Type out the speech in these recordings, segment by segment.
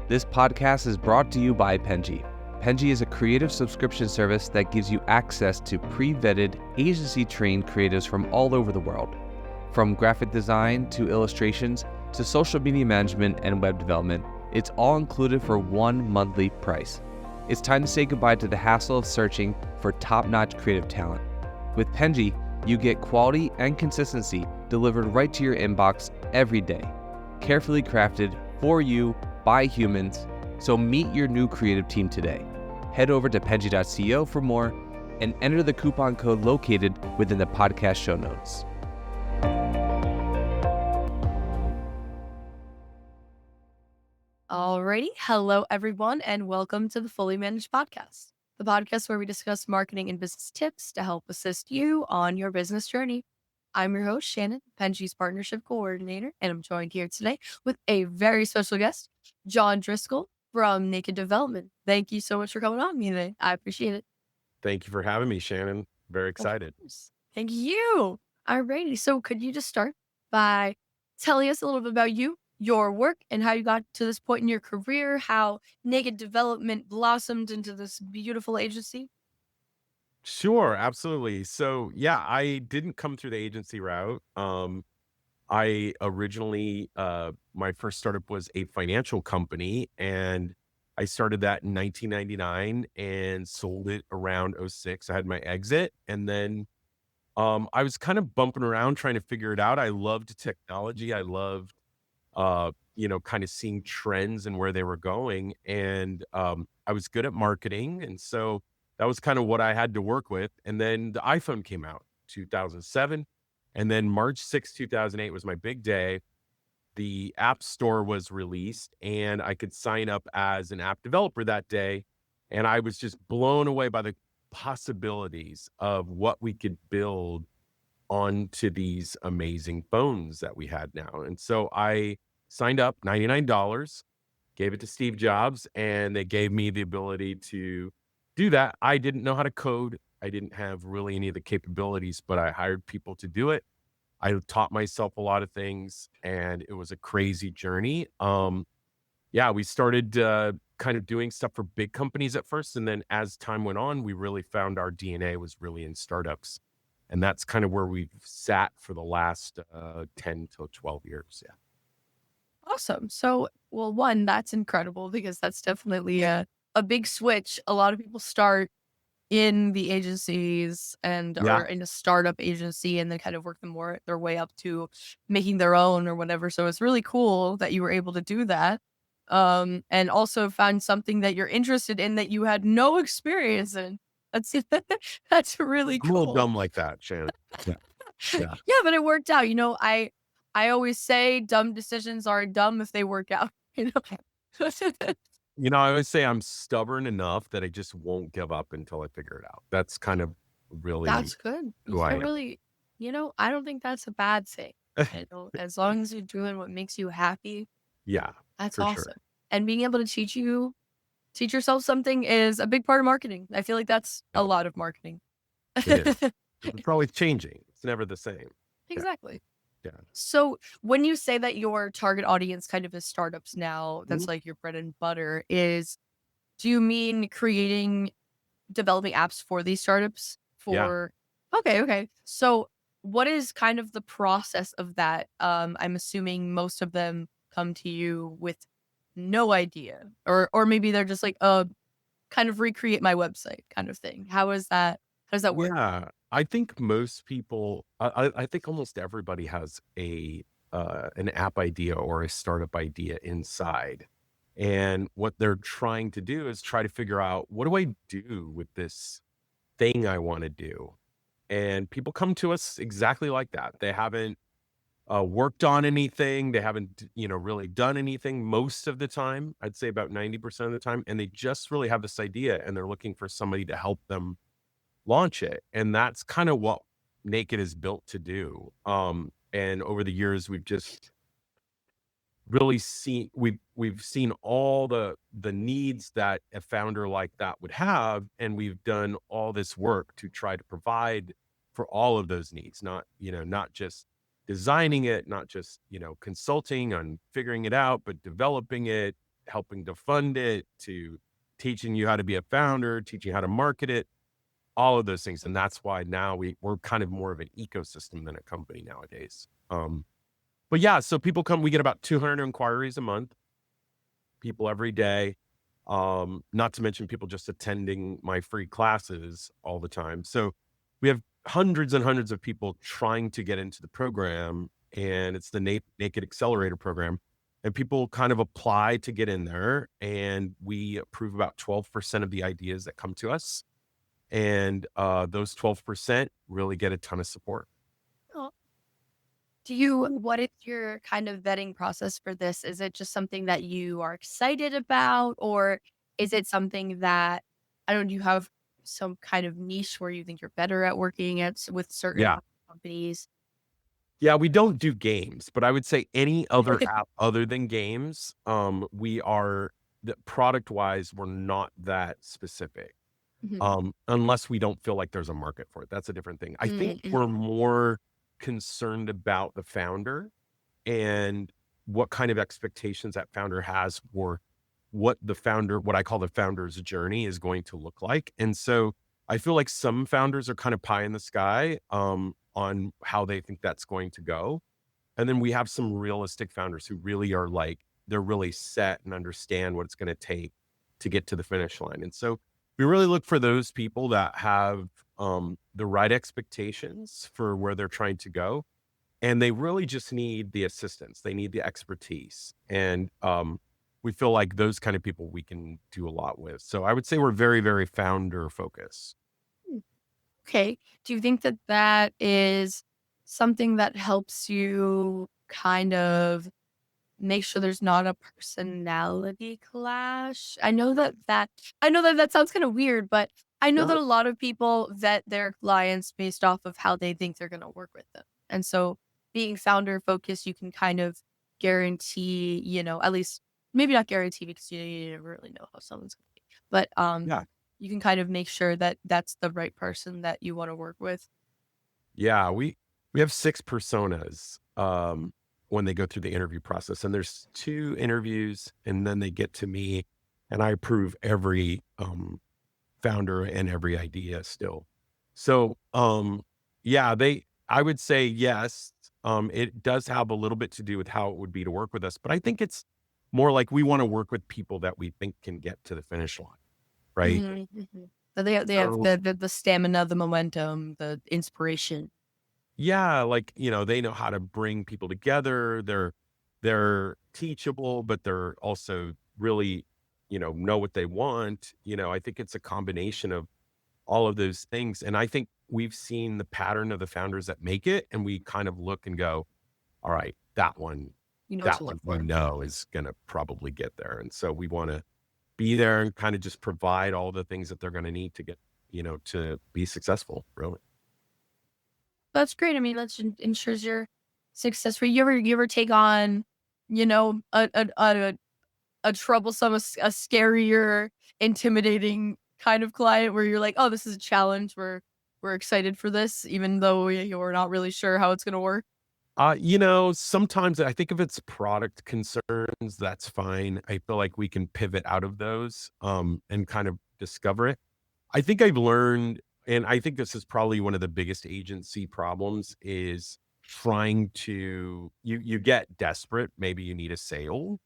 This podcast is brought to you by Penji. Penji is a creative subscription service that gives you access to pre-vetted, agency-trained creatives from all over the world. From graphic design to illustrations to social media management and web development, it's all included for one monthly price. It's time to say goodbye to the hassle of searching for top-notch creative talent. With Penji, you get quality and consistency delivered right to your inbox every day, carefully crafted for you by humans. So meet your new creative team today. Head over to penji.co for more and enter the coupon code located within the podcast show notes. Alrighty, hello everyone, and welcome to the Fully Managed Podcast, the podcast where we discuss marketing and business tips to help assist you on your business journey. I'm your host, Shannon, Penji's partnership coordinator, and I'm joined here today with a very special guest, John Driscoll from Naked Development. Thank you so much for coming on me today. I appreciate it. Thank you for having me, Shannon. Very Of excited. course. Thank you. Alrighty, so could you just start by telling us a little bit about you, your work, and how you got to this point in your career, how Naked Development blossomed into this beautiful agency? Sure, absolutely. So yeah, I didn't come through the agency route. I originally, my first startup was a financial company, and I started that in 1999 and sold it around '06. I had my exit, and then I was kind of bumping around trying to figure it out. I loved technology. I loved, kind of seeing trends and where they were going. And I was good at marketing. And so that was kind of what I had to work with. And then the iPhone came out 2007. And then March 2008 was my big day. The App Store was released and I could sign up as an app developer that day. And I was just blown away by the possibilities of what we could build onto these amazing phones that we had now. And so I signed up $99, gave it to Steve Jobs, and they gave me the ability to do that. I didn't know how to code. I didn't have really any of the capabilities, but I hired people to do it. I taught myself a lot of things, and it was a crazy journey. We started kind of doing stuff for big companies at first. And then as time went on, we really found our DNA was really in startups. And that's kind of where we've sat for the last 10 to 12 years. Yeah. Awesome. So, well, one, that's incredible because that's definitely a big switch. A lot of people start in the agencies and Yeah. are in a startup agency and then kind of work their way up to making their own or whatever. So it's really cool that you were able to do that. And also find something that you're interested in that you had no experience in. That's that's really I'm a little cool. dumb like that, Shannon. Yeah. Yeah. Yeah, but it worked out. I always say dumb decisions are dumb if they work out. You know. I always say I'm stubborn enough that I just won't give up until I figure it out. That's kind of really That's good. You who I can't am. really, I don't think that's a bad thing. As long as you're doing what makes you happy, Yeah, that's for awesome. sure. And being able to teach yourself something is a big part of marketing. I feel like that's a Yeah, lot of marketing. it is. It's always changing. It's never the same. Yeah. Exactly. Yeah. So when you say that your target audience kind of is startups now, that's Mhm. like your bread and butter, do you mean developing apps for these startups Yeah. for okay. So what is kind of the process of that? I'm assuming most of them come to you with no idea. Or maybe they're just like, kind of recreate my website kind of thing. How does that work? Yeah, I think most people, I think almost everybody has an app idea or a startup idea inside. And what they're trying to do is try to figure out, what do I do with this thing I want to do? And people come to us exactly like that. They haven't worked on anything. They haven't, really done anything most of the time. I'd say about 90% of the time. And they just really have this idea and they're looking for somebody to help them launch it. And that's kind of what Naked is built to do. And over the years, we've just really seen we've seen all the needs that a founder like that would have, and we've done all this work to try to provide for all of those needs. Not just designing it, not just consulting on figuring it out, but developing it, helping to fund it, to teaching you how to be a founder, teaching you how to market it, all of those things. And that's why now we're kind of more of an ecosystem than a company nowadays. But yeah, so people come, we get about 200 inquiries a month, people every day. Not to mention people just attending my free classes all the time. So we have hundreds and hundreds of people trying to get into the program, and it's the Naked Accelerator program. And people kind of apply to get in there, and we approve about 12% of the ideas that come to us. And those 12% really get a ton of support. What is your kind of vetting process for this? Is it just something that you are excited about, or is it something that, I don't know, do you have some kind of niche where you think you're better at working with certain Yeah. companies? Yeah, we don't do games, but I would say any other app other than games, we are product wise, we're not that specific. Mhm. Unless we don't feel like there's a market for it. That's a different thing. I think Mhm. we're more concerned about the founder and what kind of expectations that founder has for what I call the founder's journey is going to look like. And so I feel like some founders are kind of pie in the sky, on how they think that's going to go. And then we have some realistic founders who really are like, they're really set and understand what it's going to take to get to the finish line. And so we really look for those people that have the right expectations for where they're trying to go. And they really just need the assistance. They need the expertise. And we feel like those kind of people we can do a lot with. So I would say we're very, very founder focused. Okay. Do you think that that is something that helps you kind of make sure there's not a personality clash? I know that that sounds kind of weird, but I know that No. a lot of people vet their clients based off of how they think they're going to work with them. And so being founder focused, you can kind of guarantee, at least maybe not guarantee because you never really know how someone's going to be, but Yeah. you can kind of make sure that that's the right person that you want to work with. Yeah, we have 6 personas, when they go through the interview process, and there's 2 interviews, and then they get to me, and I approve every, founder and every idea still. So, yeah, I would say yes, it does have a little bit to do with how it would be to work with us, but I think it's more like we wanna work with people that we think can get to the finish line, right? Mhm, mhm. But they have So the stamina, the momentum, the inspiration. yeah, like, they know how to bring people together. They're teachable, but they're also really, know what they want. I think it's a combination of all of those things. And I think we've seen the pattern of the founders that make it, and we kind of look and go, all right, You know what that to look one we for. know is gonna probably get there. And so we want to be there and kind of just provide all the things that they're going to need to get, to be successful, really. That's great. I mean, that ensures your success. Where you ever take on, a troublesome, a scarier, intimidating kind of client where you're like, oh, this is a challenge. We're excited for this, even though you're not really sure how it's gonna work. Sometimes I think if it's product concerns, that's fine. I feel like we can pivot out of those, and kind of discover it. I think I've learned, and I think this is probably one of the biggest agency problems is trying to, you get desperate. Maybe you need a sale,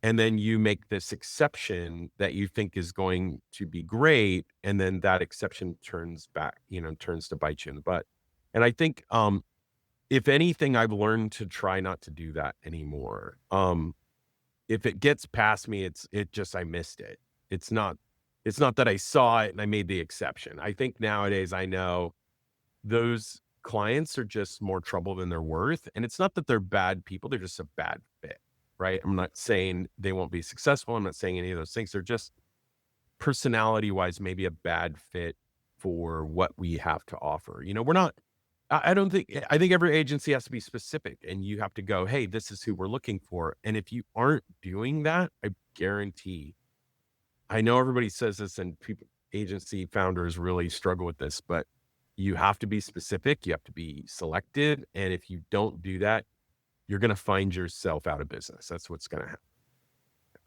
and then you make this exception that you think is going to be great. And then that exception turns back, turns to bite you in the butt. And I think, if anything, I've learned to try not to do that anymore. If it gets past me, I missed it. It's not, it's not that I saw it and I made the exception. I think nowadays I know those clients are just more trouble than they're worth. And it's not that they're bad people, they're just a bad fit, right? I'm not saying they won't be successful. I'm not saying any of those things. They're just personality wise, maybe a bad fit for what we have to offer. We're not, I don't think, I think every agency has to be specific, and you have to go, hey, this is who we're looking for. And if you aren't doing that, I guarantee, I know everybody says this and people, agency founders really struggle with this, but you have to be specific. You have to be selective. And if you don't do that, you're going to find yourself out of business. That's what's going to happen.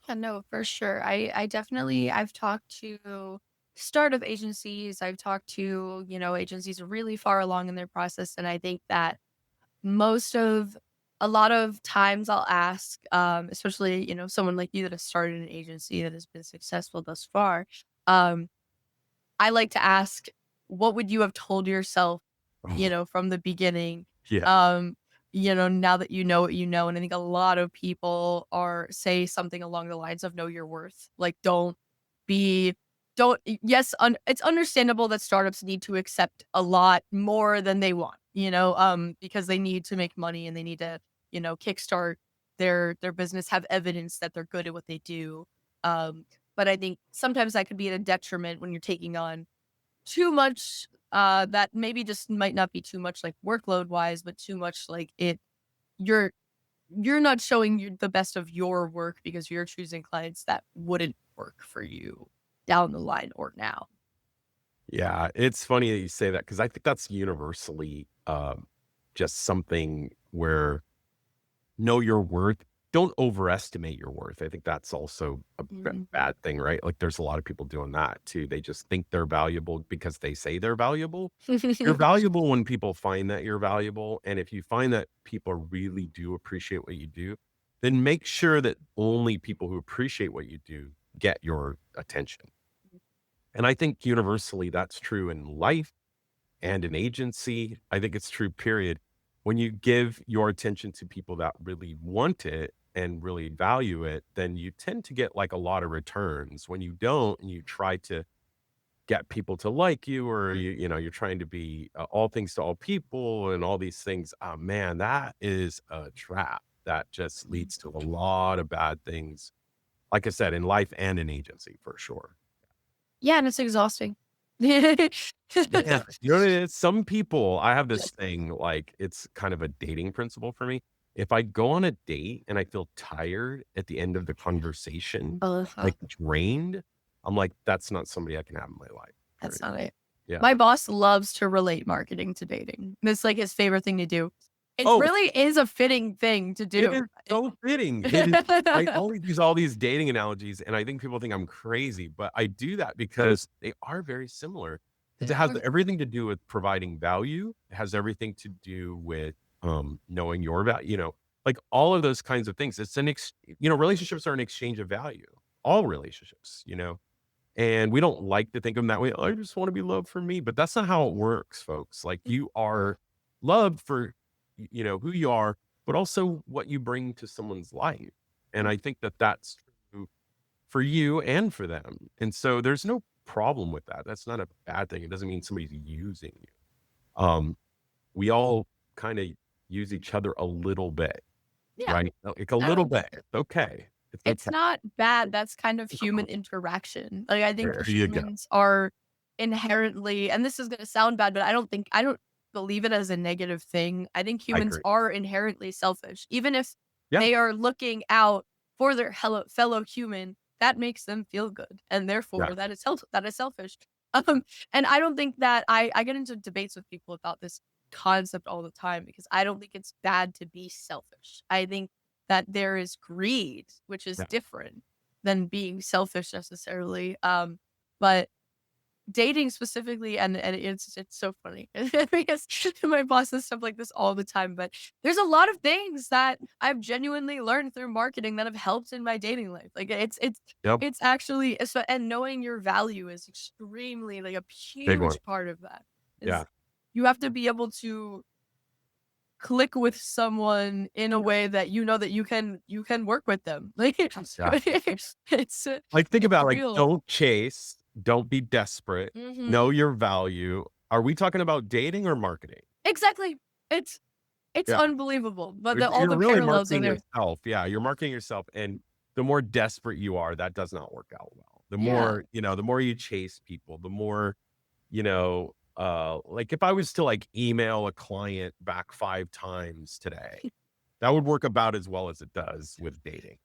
Yeah, no, for sure. I definitely, I've talked to startup agencies. I've talked to, agencies really far along in their process. And I think that a lot of times I'll ask, especially, someone like you that has started an agency that has been successful thus far. Um, I like to ask, what would you have told yourself, Oh, from the beginning? yeah. Um, now that you know what you know. And I think a lot of people say something along the lines of know your worth. Like, be, yes, it's understandable that startups need to accept a lot more than they want, because they need to make money and they need to, kickstart their business, have evidence that they're good at what they do. Um, but I think sometimes that could be at a detriment when you're taking on too much, that maybe just might not be too much, like, workload wise, but too much like you're you're not showing the best of your work because you're choosing clients that wouldn't work for you down the line or now. Yeah, it's funny that you say that because I think that's universally just something where know your worth. Don't overestimate your worth. I think that's also a Mhm. bad thing, right? Like there's a lot of people doing that too. They just think they're valuable because they say they're valuable. You're valuable when people find that you're valuable. And if you find that people really do appreciate what you do, then make sure that only people who appreciate what you do get your attention. And I think universally that's true in life and in agency. I think it's true, period. When you give your attention to people that really want it and really value it, then you tend to get like a lot of returns. When you don't and you try to get people to like you or you're trying to be all things to all people and all these things, oh man, that is a trap that just leads to a lot of bad things. Like I said, in life and in agency for sure. Yeah, and it's exhausting. Yeah. You know what it is? Some people, I have this thing, like, it's kind of a dating principle for me. If I go on a date and I feel tired at the end of the conversation, Uh-huh. like drained, I'm like, that's not somebody I can have in my life. That's Period. not it. Yeah. My boss loves to relate marketing to dating. It's like his favorite thing to do. It Oh, really is a fitting thing to it do. is so fitting. It is. I always use all these dating analogies, and I think people think I'm crazy, but I do that because they are very similar. Because it has everything to do with providing value. It has everything to do with knowing your value. Like all of those kinds of things. It's relationships are an exchange of value. All relationships. And we don't like to think of them that way. "Oh, I just want to be loved for me, but that's not how it works, folks. Like you are loved for who you are, but also what you bring to someone's life. And I think that that's true for you and for them. And so there's no problem with that. That's not a bad thing. It doesn't mean somebody's using you. We all kind of use each other a little bit, Yeah. right? Like a little bit. It's okay. It's It's okay. not bad, that's kind of human interaction. Like, I think There you go. humans are inherently, and this is gonna sound bad, but I don't believe it as a negative thing. I think I humans agree. are inherently selfish. Even if Yeah. they are looking out for their fellow human, that makes them feel good, and Yeah. therefore that is selfish. Um, and I don't think that I get into debates with people about this concept all the time because I don't think it's bad to be selfish. I think that there is greed, which is Yeah. different than being selfish necessarily. But dating specifically, and it's so funny because my boss says stuff like this all the time. But there's a lot of things that I've genuinely learned through marketing that have helped in my dating life. Like Yep. it's actually and knowing your value is extremely like a Big one. huge part of that. Yeah. Is you have to be able to click with someone in a way that that you can work with them. Like Yeah. it's Like, think it's about, like, real. don't chase, don't be desperate, Mhm. know your value. Are we talking about dating or marketing? Exactly. It's Yeah. unbelievable, but all You're the really parallels are marketing there. yourself. Yeah, you're marketing yourself, and the more desperate you are, that does not work out well. The Yeah. more, the more you chase people, the more, like, if I was to, like, email a client back 5 times today, that would work about as well as it does with dating.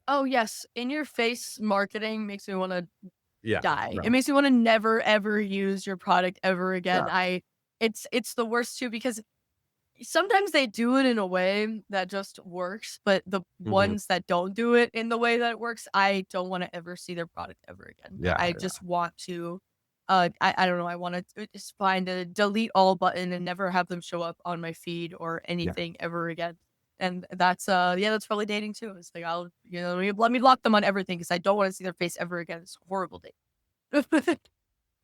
Oh, yes. In your face marketing makes me wanna Yeah. die. Yeah. It makes me wanna never ever use your product ever again. Yeah. It's the worst too because sometimes they do it in a way that just works, but the Mhm. ones that don't do it in the way that it works, I don't want to ever see their product ever again. Yeah, I yeah, just want to, I don't know, I want to just find a delete all button and never have them show up on my feed or yeah. anything ever again. And that's, yeah, that's probably dating too. It's like, let me block them on everything because I don't want to see their face ever again. It's horrible dating.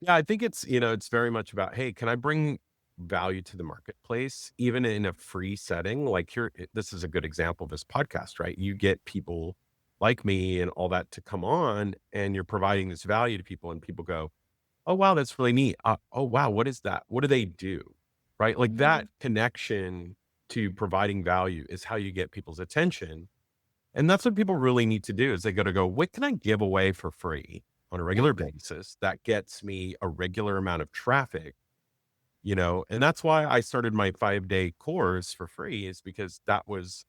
Yeah, I think it's very much about, hey, can I bring value to the marketplace, even in a free setting? Like this is a good example of this podcast, right? You get people like me and all that to come on, and you're providing this value to people, and people go, oh, wow, that's really neat. Oh, wow, what is that? What do they do? Right? Like that Mhm. connection to providing value is how you get people's attention. And that's what people really need to do is they got to go, what can I give away for free on a Yeah. regular basis that gets me a regular amount of traffic, And that's why I started my 5-day course for free is because that was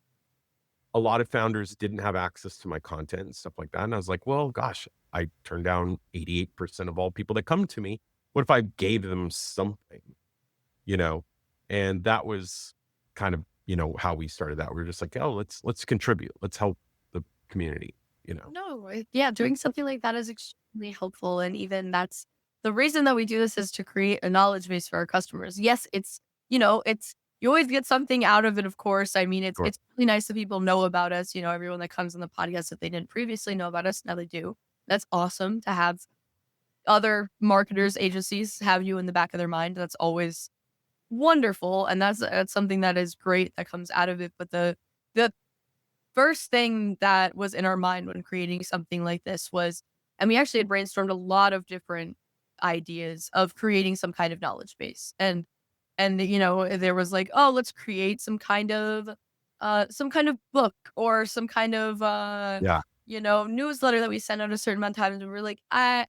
a lot of founders didn't have access to my content and stuff like that. And I was like, well, gosh, I turned down 88% of all people that come to me. What if I gave them something, you know? And that was kind of, how we started that. We were just like, oh, let's contribute. Let's help the community. No, yeah, doing something like that is extremely helpful. And even that's the reason that we do this is to create a knowledge base for our customers. Yes, it's you always get something out of it, of course. I mean, it's Sure. it's really nice that people know about us, everyone that comes on the podcast if they didn't previously know about us, now they do. That's awesome to have other marketers, agencies have you in the back of their mind. That's always wonderful. And that's something that is great that comes out of it. But the first thing that was in our mind when creating something like this was, and we actually had brainstormed a lot of different ideas of creating some kind of knowledge base. And there was like, oh, let's create some kind of book or some kind of Yeah. newsletter that we send out a certain amount of times. And we're like, I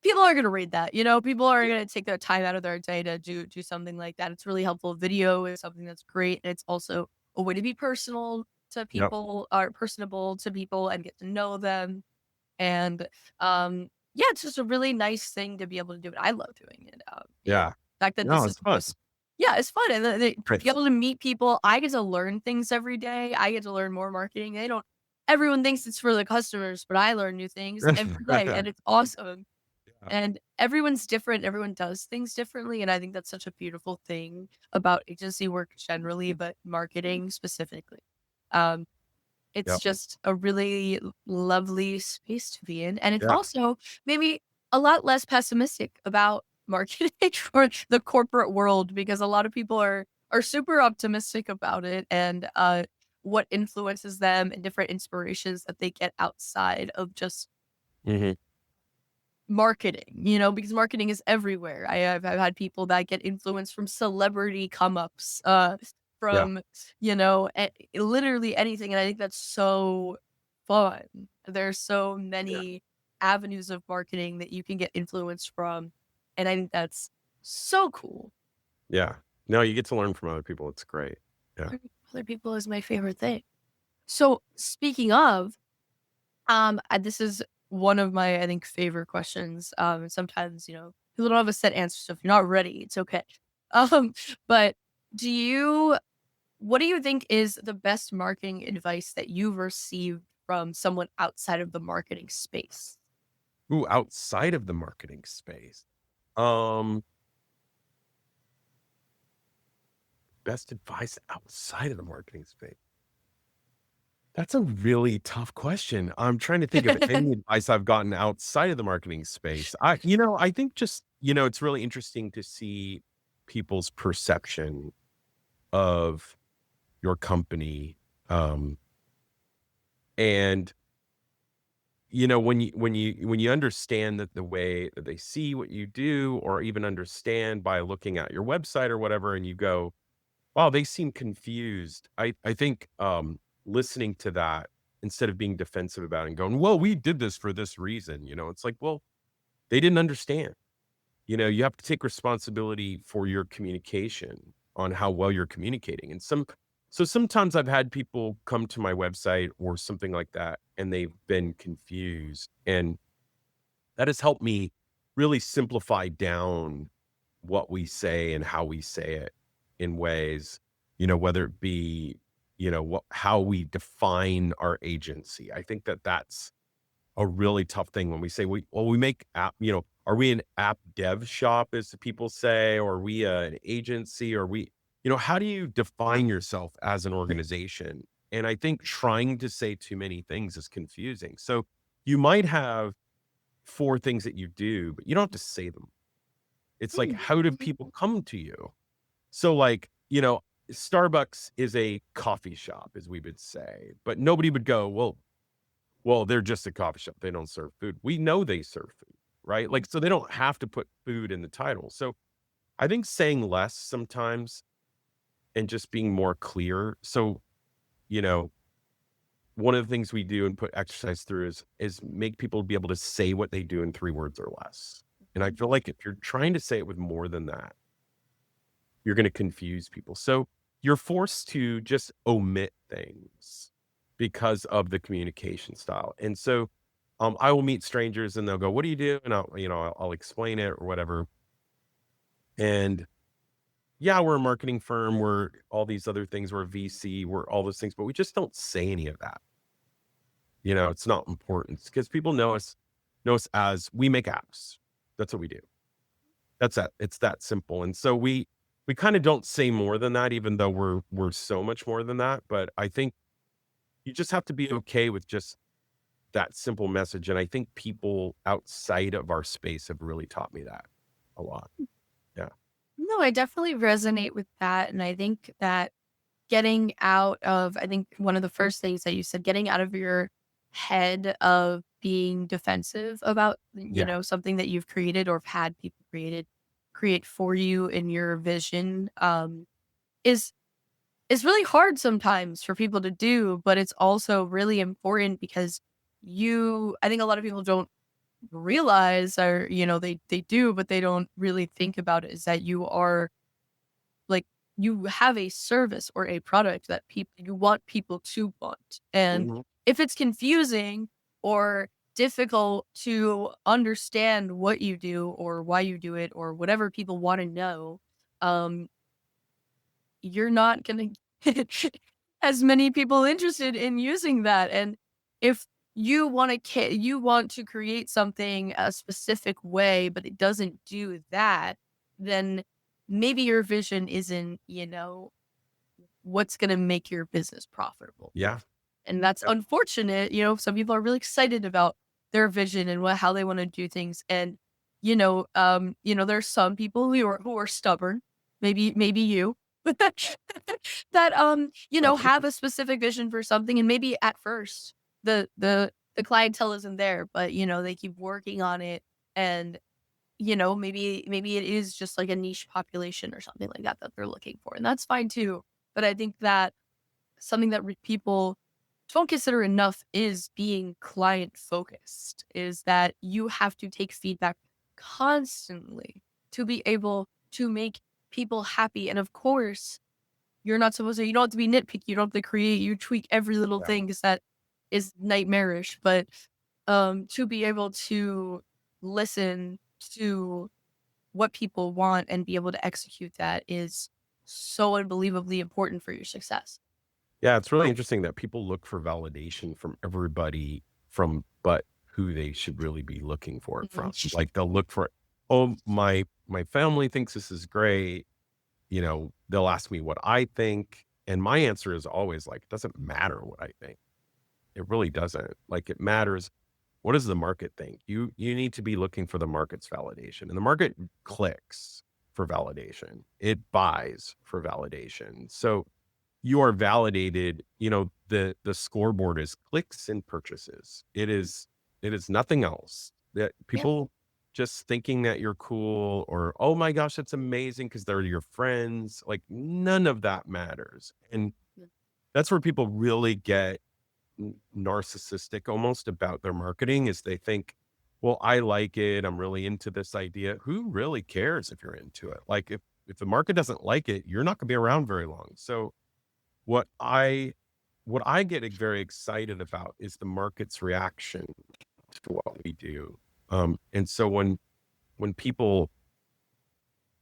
people are gonna read that. People are gonna take their time out of their day to do something like that. It's really helpful. Video is something that's great, and it's also a way to be personal to Yep. people, or personable to people, and get to know them. And yeah, it's just a really nice thing to be able to do it. I love doing it. Yeah. The fact that No, this is it's fun. just yeah, it's fun, and to Right. be able to meet people. I get to learn things every day. I get to learn more marketing. They don't. Everyone thinks it's for the customers, but I learn new things every day, and it's awesome. Yeah. And everyone's different, everyone does things differently, and I think that's such a beautiful thing about agency work generally, but marketing specifically. Um, it's Yep. just a really lovely space to be in, and it's Yeah. also maybe a lot less pessimistic about marketing or the corporate world because a lot of people are super optimistic about it and, what influences them and different inspirations that they get outside of just Mhm. marketing, because marketing is everywhere. I've had people that get influence from celebrity come ups, Yeah. from, literally anything. And I think that's so fun. There's so Yeah. many avenues of marketing that you can get influence from. And I think that's so cool. Yeah. No, you get to learn from other people. It's great. Yeah. Learning from other people is my favorite thing. So speaking of, this is one of my, I think, favorite questions. Sometimes, people don't have a set answer, so if you're not ready, it's okay. Um, but do you what do you think is the best marketing advice that you've received from someone outside of the marketing space? Ooh, outside of the marketing space. Um, Best advice outside of the marketing space. That's a really tough question. I'm trying to think of any advice I've gotten outside of the marketing space. I think just, it's really interesting to see people's perception of your company. Um, and when you understand that the way that they see what you do, or even understand by looking at your website or whatever, and you go, wow, they seem confused. I think listening to that instead of being defensive about it and going, well, we did this for this reason, it's like, well, they didn't understand. You have to take responsibility for your communication on how well you're communicating. So sometimes I've had people come to my website or something like that, and they've been confused. And that has helped me really simplify down what we say and how we say it. in ways, whether it be, how we define our agency. I think that that's a really tough thing when we say, we make app, are we an app dev shop, as the people say, or are we an agency, or how do you define yourself as an organization? And I think trying to say too many things is confusing. So you might have 4 things that you do, but you don't have to say them. It's like, how do people come to you? So like, Starbucks is a coffee shop, as we would say, but nobody would go, well, they're just a coffee shop. They don't serve food. We know they serve food, right? Like, so they don't have to put food in the title. So I think saying less sometimes and just being more clear. So, one of the things we do and put exercise through is make people be able to say what they do in 3 words or less. And I feel like if you're trying to say it with more than that, you're going to confuse people. So you're forced to just omit things because of the communication style. And so I will meet strangers and they'll go, what do you do? And I'll explain it or whatever. And yeah, we're a marketing firm. We're all these other things. We're a VC. We're all those things, but we just don't say any of that. It's not important because people know us as we make apps. That's what we do. That's that. It's that simple. And so we kind of don't say more than that, even though we're so much more than that. But I think you just have to be okay with just that simple message. And I think people outside of our space have really taught me that a lot. Yeah. No, I definitely resonate with that. And I think that I think one of the first things that you said, getting out of your head of being defensive about, Yeah. something that you've created or have had people create for you in your vision, is really hard sometimes for people to do, but it's also really important because I think a lot of people don't realize, or, they do, but they don't really think about it, is that like, you have a service or a product that you want people to want. And Mhm. if it's confusing or difficult to understand what you do or why you do it or whatever people want to know, um, you're not going to get as many people interested in using that. And if you want to create something a specific way, but it doesn't do that, then maybe your vision isn't, what's going to make your business profitable. Yeah. And that's unfortunate. Some people are really excited about their vision and how they want to do things. And, there's some people who are stubborn, maybe you, that, have a specific vision for something. And maybe at first the clientele isn't there, but, they keep working on it. And, maybe it is just like a niche population or something like that they're looking for. And that's fine too. But I think that something that people don't consider enough is being client focused, is that you have to take feedback constantly to be able to make people happy. And of course, you don't have to be nitpicky. You don't have to you tweak every little Yeah. thing because that is nightmarish. But to be able to listen to what people want and be able to execute that is so unbelievably important for your success. Yeah. It's really interesting that people look for validation from everybody but who they should really be looking for it from. Mhm. Like they'll look for, oh, my family thinks this is great. They'll ask me what I think. And my answer is always like, it doesn't matter what I think. It really doesn't. Like it matters. What does the market think? You need to be looking for the market's validation. And the market clicks for validation. It buys for validation. So you are validated, the scoreboard is clicks and purchases. It is nothing else. That Yeah. people just thinking that you're cool or, oh my gosh, that's amazing because they're your friends. Like none of that matters. And Yeah. that's where people really get narcissistic almost about their marketing is they think, well, I like it. I'm really into this idea. Who really cares if you're into it? Like if the market doesn't like it, you're not gonna be around very long. So what I get very excited about is the market's reaction to what we do. And so when people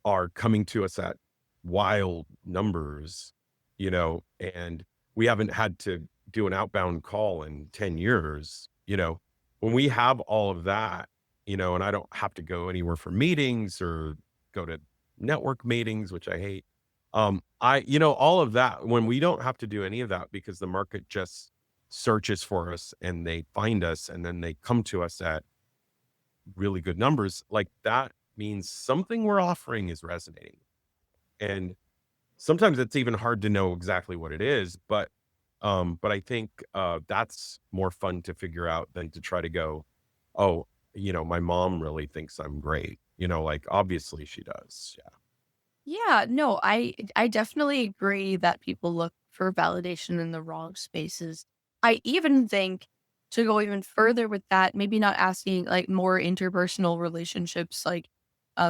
are coming to us at wild numbers, and we haven't had to do an outbound call in 10 years, when we have all of that, and I don't have to go anywhere for meetings or go to network meetings, which I hate. All of that, when we don't have to do any of that because the market just searches for us and they find us and then they come to us at really good numbers, like that means something we're offering is resonating. And sometimes it's even hard to know exactly what it is, but I think that's more fun to figure out than to try to go, oh, my mom really thinks I'm great. Like obviously she does. Yeah. Yeah, no, I definitely agree that people look for validation in the wrong spaces. I even think to go even further with that, maybe not asking like more interpersonal relationships like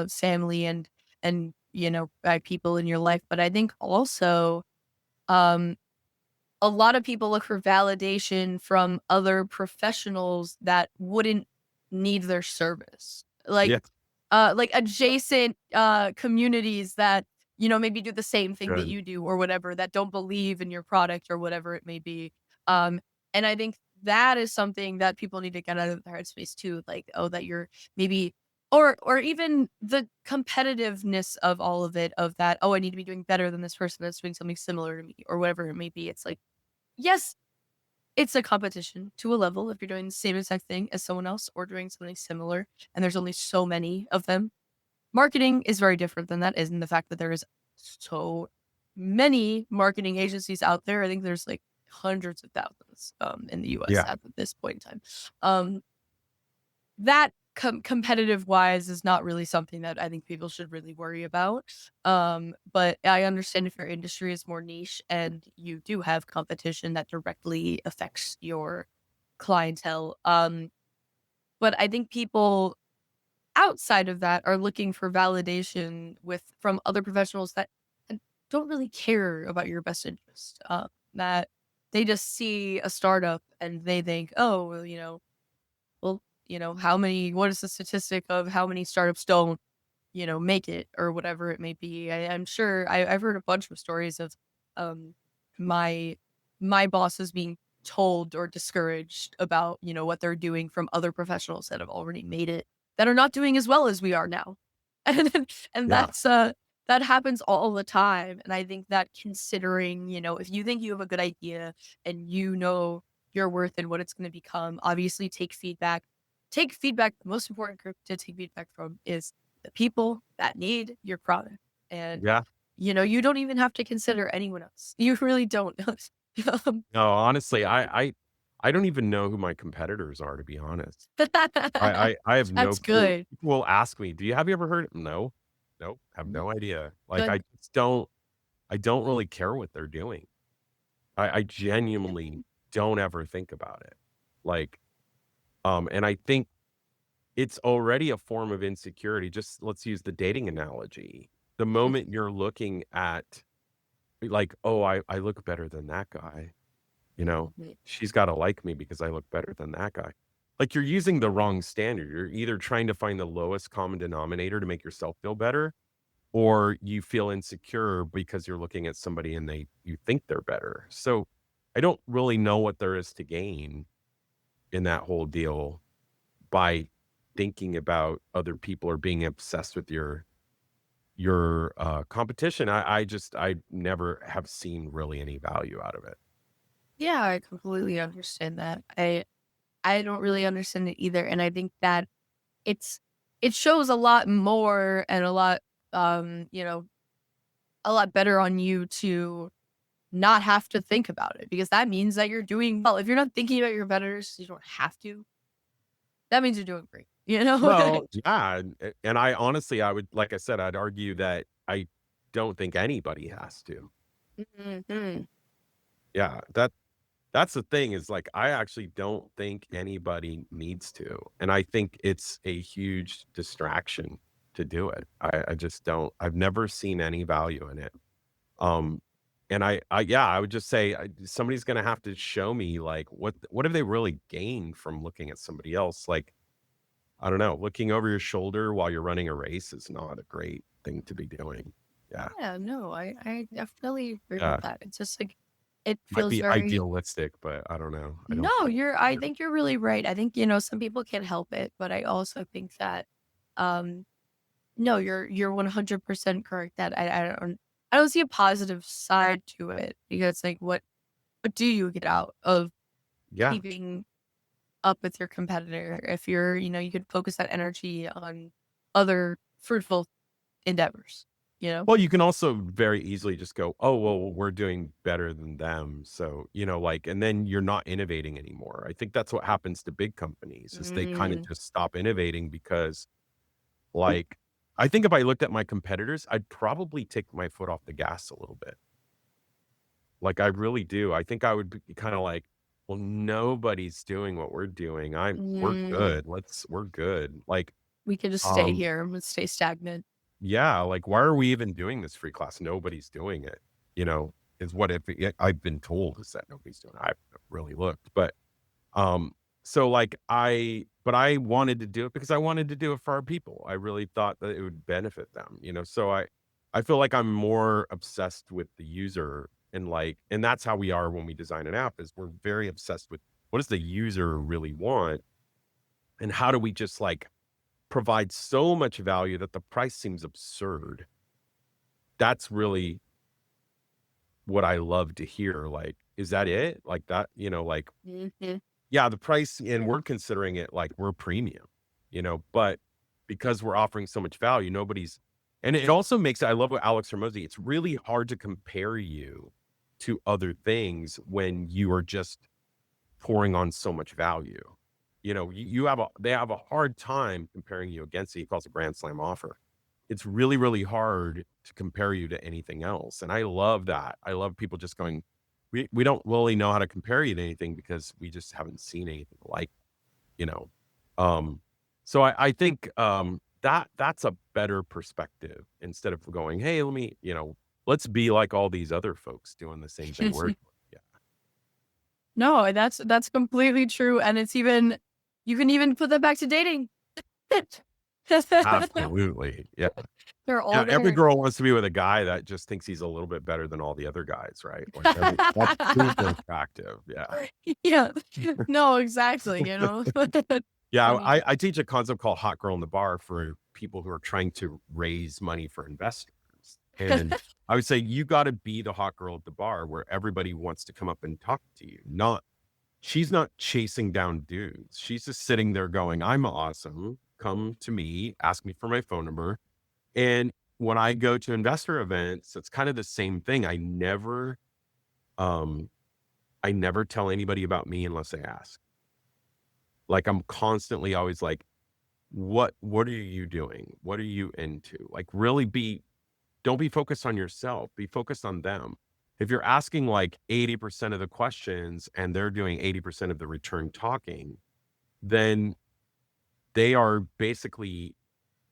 family and by people in your life, but I think also um a lot of people look for validation from other professionals that wouldn't need their service. Yeah. Like adjacent communities that, maybe do the same thing that Good. you do or whatever, that don't believe in your product or whatever it may be. Um, and I think that is something that people need to get out of their headspace too. Like, oh, that you're maybe or even the competitiveness of all of it, of that, oh, I need to be doing better than this person that's doing something similar to me or whatever it may be. It's like, yes, it's a competition to a level if you're doing the same exact thing as someone else or doing something similar, and there's only so many of them. Marketing is very different than that, isn't the fact that there is so many marketing agencies out there. I think there's like hundreds of thousands in the US Yeah. at this point in time. Um, that competitive wise is not really something that I think people should really worry about. But I understand if your industry is more niche and you do have competition that directly affects your clientele. But I think people outside of that are looking for validation from other professionals that don't really care about your best interest. That they just see a startup and they think, oh, well, what is the statistic of how many startups don't, make it or whatever it may be. I'm sure I've heard a bunch of stories of um my my bosses being told or discouraged about, what they're doing from other professionals that have already made it that are not doing as well as we are now. And Yeah. that happens all the time. And I think that considering, if you think you have a good idea and you know your worth and what it's going to become, obviously take feedback. Take feedback. The most important group to take feedback from is the people that need your product. And, Yeah. you don't even have to consider anyone else. You really don't. Um, No, honestly, I don't even know who my competitors are, to be honest. I have no That's clue. good. People will ask me, have you ever heard? No, nope, have No, no idea. Like good. I don't really care what they're doing. I Yeah. genuinely don't ever think about it. Like, and I think it's already a form of insecurity. Just let's use the dating analogy. The moment you're looking at like, oh, I look better than that guy, you know, Mhm. she's got to like me because I look better than that guy. Like you're using the wrong standard. You're either trying to find the lowest common denominator to make yourself feel better, or you feel insecure because you're looking at somebody and you think they're better. So I don't really know what there is to gain in that whole deal by thinking about other people or being obsessed with your competition. I never have seen really any value out of it. Yeah, I completely understand that. I don't really understand it either, and I think that it's it shows a lot more and a lot, a lot better on you to not have to think about it because that means that you're doing well. If you're not thinking about your competitors, you don't have to. That means you're doing great, you know? Well, yeah, and I honestly, I would, like I said, I'd argue that I don't think anybody has to. Mhm. Yeah, that's the thing is like I actually don't think anybody needs to, and I think it's a huge distraction to do it. I just don't. I've never seen any value in it. Um, and yeah, I would just say somebody's gonna have to show me like what have they really gained from looking at somebody else? Like I don't know, looking over your shoulder while you're running a race is not a great thing to be doing. Yeah. Yeah, no, I definitely agree Yeah. with that. It's just like it Might feels be very idealistic, but I don't know. I no, don't think I think you're really right. I think, some people can't help it, but I also think that um no, you're 100% correct that I don't see a positive side to it because like what do you get out of yeah. keeping up with your competitor if you could focus that energy on other fruitful endeavors, you know? Well, you can also very easily just go, "Oh, well, we're doing better than them." So, like, and then you're not innovating anymore. I think that's what happens to big companies is they kind of Mm, just stop innovating because, like, I think if I looked at my competitors, I'd probably take my foot off the gas a little bit. Like, I really do. I think I would be kind of like, well, nobody's doing what we're doing. We're mm, good. We're good. Like, we could just stay um, here and stay stagnant. yeah, like, why are we even doing this free class? Nobody's doing it, is what I've been told is that nobody's doing it. I haven't really looked, but, so like but I wanted to do it because I wanted to do it for our people. I really thought that it would benefit them, so I feel like I'm more obsessed with the user and that's how we are when we design an app is we're very obsessed with what does the user really want and how do we just like provide so much value that the price seems absurd. That's really what I love to hear. Like, is that it? Like that, like, Mhm. yeah, the price, and we're considering it like we're premium, but because we're offering so much value, and it also makes, I love what Alex Hermosi, it's really hard to compare you to other things when you are just pouring on so much value. They have a hard time comparing you against it. He calls it brand slam offer. It's really, really hard to compare you to anything else. And I love that. I love people just going, we don't really know how to compare you to anything because we just haven't seen anything like, you know. Um, so I think that's a better perspective instead of going, hey, let's be like all these other folks doing the same thing we're doing. Yeah. No, that's completely true, and it's even you can even put that back to dating. Absolutely. Yeah. They're Yeah, all every there. girl wants to be with a guy that just thinks he's a little bit better than all the other guys, right? Like, that's super attractive, yeah. Yeah. No, exactly, you know? Yeah, Funny. I teach a concept called hot girl in the bar for people who are trying to raise money for investors, and I would say, you gotta be the hot girl at the bar where everybody wants to come up and talk to you, not she's not chasing down dudes, she's just sitting there going, "I'm awesome, come to me, ask me for my phone number." And when I go to investor events, it's kind of the same thing. Um, I never tell anybody about me unless they ask. Like I'm constantly always like, what are you doing? What are you into? Like really don't be focused on yourself. Be focused on them. If you're asking like 80% of the questions and they're doing 80% of the return talking, then they are basically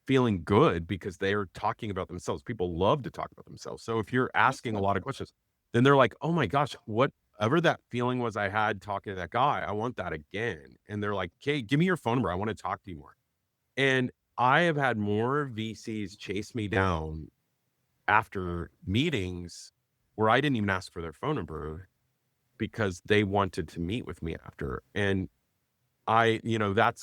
feeling good because they are talking about themselves. People love to talk about themselves. So if you're asking a lot of questions, then they're like, "Oh my gosh, whatever that feeling was I had talking to that guy, I want that again." And they're like, "Okay, give me your phone number. I want to talk to you more." And I have had more VCs chase me down after meetings where I didn't even ask for their phone number because they wanted to meet with me after. And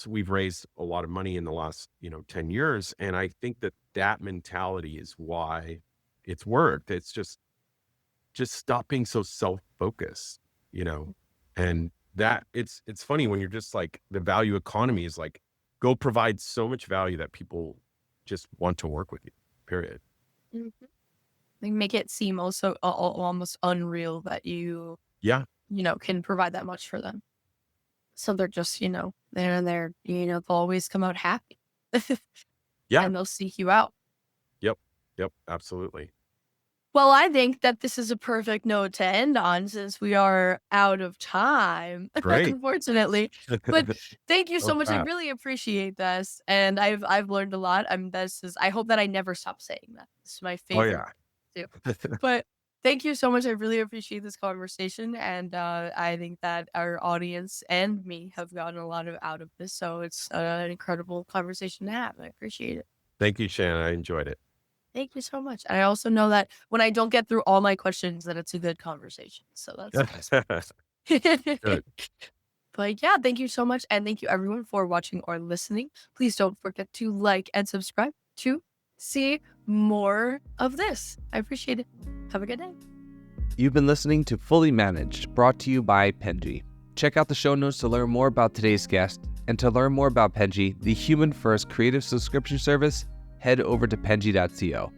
we've raised a lot of money in the last, 10 years. And I think that mentality is why it's worked. It's just stop being so self-focused, you know, and that it's funny when you're just like the value economy is like, go provide so much value that people just want to work with you, period. Mhm. They make it seem also almost unreal that Yeah. can provide that much for them. So they're just, they're, they'll always come out happy. Yeah. And they'll seek you out. Yep. Yep. Absolutely. Well, I think that this is a perfect note to end on since we are out of time, Great. unfortunately. But thank you so Oh, much. I crap. really appreciate this, and I've learned a lot. I hope that I never stop saying that. This is my Oh, favorite yeah. too. But thank you so much. I really appreciate this conversation, and I think that our audience and me have gotten a lot out of this. So it's an incredible conversation to have. I appreciate it. Thank you, Shannon. I enjoyed it. Thank you so much. And I also know that when I don't get through all my questions, that it's a good conversation. So that's Good. But yeah, thank you so much. And thank you everyone for watching or listening. Please don't forget to like and subscribe to see more of this. I appreciate it. Have a good day. You've been listening to Fully Managed, brought to you by Penji. Check out the show notes to learn more about today's guest, and to learn more about Penji, the human-first creative subscription service, head over to penji.co.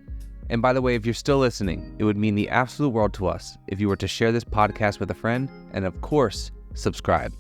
And by the way, if you're still listening, it would mean the absolute world to us if you were to share this podcast with a friend, and of course, subscribe.